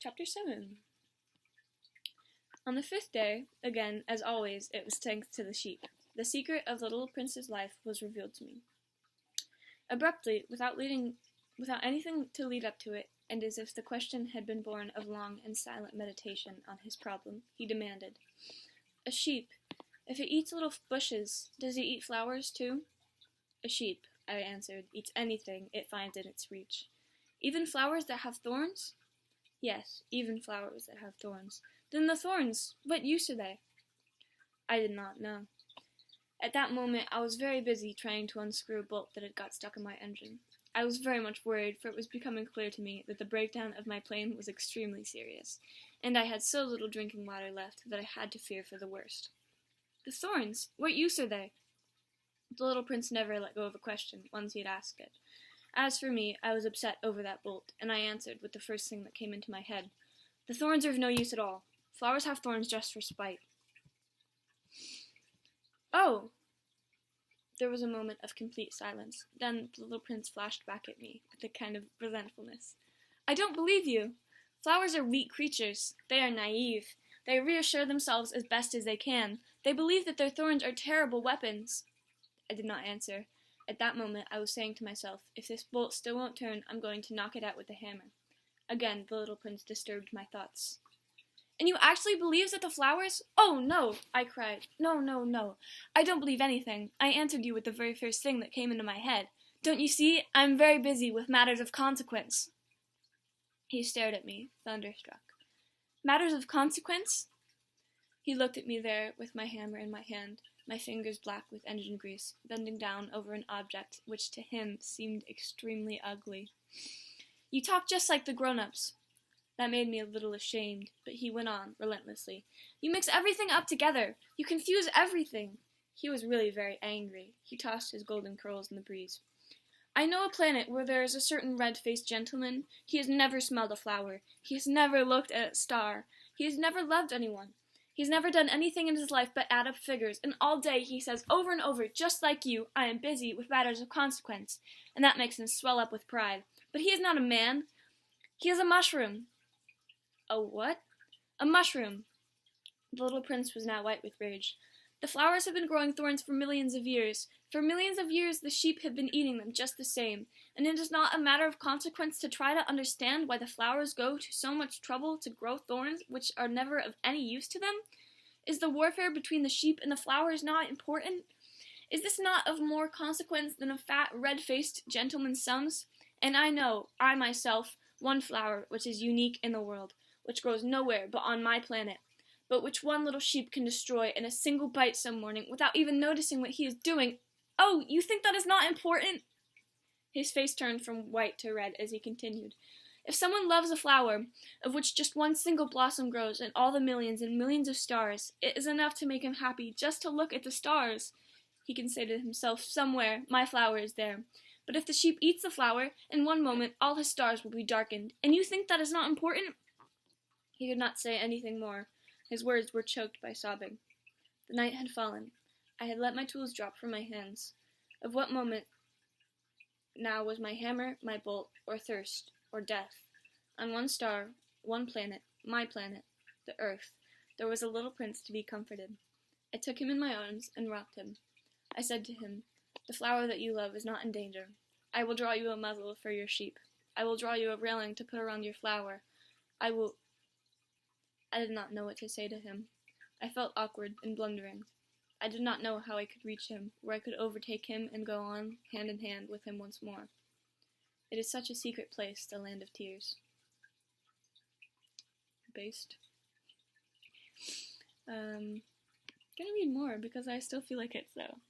Chapter 7. On the 5th day, again, as always, it was thanks to the sheep. The secret of the little prince's life was revealed to me. Abruptly, without anything to lead up to it, and as if the question had been born of long and silent meditation on his problem, he demanded, "A sheep, if it eats little bushes, does it eat flowers too?" "A sheep," I answered, "eats anything it finds in its reach." "Even flowers that have thorns?" "Yes, even flowers that have thorns." "Then the thorns, what use are they?" I did not know. At that moment I was very busy trying to unscrew a bolt that had got stuck in my engine. I was very much worried, for it was becoming clear to me that the breakdown of my plane was extremely serious, and I had so little drinking water left that I had to fear for the worst. "The thorns, what use are they?" The little prince never let go of a question once he had asked it. As for me, I was upset over that bolt, and I answered with the first thing that came into my head. "The thorns are of no use at all. Flowers have thorns just for spite." "Oh!" There was a moment of complete silence. Then the little prince flashed back at me with a kind of resentfulness. "I don't believe you. Flowers are weak creatures. They are naive. They reassure themselves as best as they can. They believe that their thorns are terrible weapons." I did not answer. At that moment I was saying to myself, if this bolt still won't turn, I'm going to knock it out with a hammer. Again the little prince disturbed my thoughts. "And you actually believe that the flowers—" "Oh, no!" I cried. "No, no, no. I don't believe anything. I answered you with the very first thing that came into my head. Don't you see? I am very busy with matters of consequence." He stared at me, thunderstruck. "Matters of consequence?" He looked at me there with my hammer in my hand, my fingers black with engine grease, bending down over an object which to him seemed extremely ugly. "You talk just like the grown-ups." That made me a little ashamed, but he went on, relentlessly. "You mix everything up together. You confuse everything." He was really very angry. He tossed his golden curls in the breeze. "I know a planet where there is a certain red-faced gentleman. He has never smelled a flower. He has never looked at a star. He has never loved anyone. He's never done anything in his life but add up figures, and all day he says over and over, just like you, 'I am busy with matters of consequence,' and that makes him swell up with pride. But he is not a man. He is a mushroom." "A what?" "A mushroom." The little prince was now white with rage. "The flowers have been growing thorns for millions of years. For millions of years the sheep have been eating them just the same, and it is not a matter of consequence to try to understand why the flowers go to so much trouble to grow thorns which are never of any use to them? Is the warfare between the sheep and the flowers not important? Is this not of more consequence than a fat, red-faced gentleman's sons? And I know, I myself, one flower which is unique in the world, which grows nowhere but on my planet, but which one little sheep can destroy in a single bite some morning without even noticing what he is doing. Oh, you think that is not important?" His face turned from white to red as he continued. "If someone loves a flower, of which just one single blossom grows in all the millions and millions of stars, it is enough to make him happy just to look at the stars. He can say to himself, 'Somewhere, my flower is there.' But if the sheep eats the flower, in one moment all his stars will be darkened. And you think that is not important?" He could not say anything more. His words were choked by sobbing. The night had fallen. I had let my tools drop from my hands. Of what moment now was my hammer, my bolt, or thirst, or death? On one star, one planet, my planet, the earth, there was a little prince to be comforted. I took him in my arms and rocked him. I said to him, "The flower that you love is not in danger. I will draw you a muzzle for your sheep. I will draw you a railing to put around your flower. I did not know what to say to him. I felt awkward and blundering. I did not know how I could reach him, where I could overtake him and go on, hand in hand, with him once more. It is such a secret place, the land of tears. Based. Gonna read more because I still feel like it, so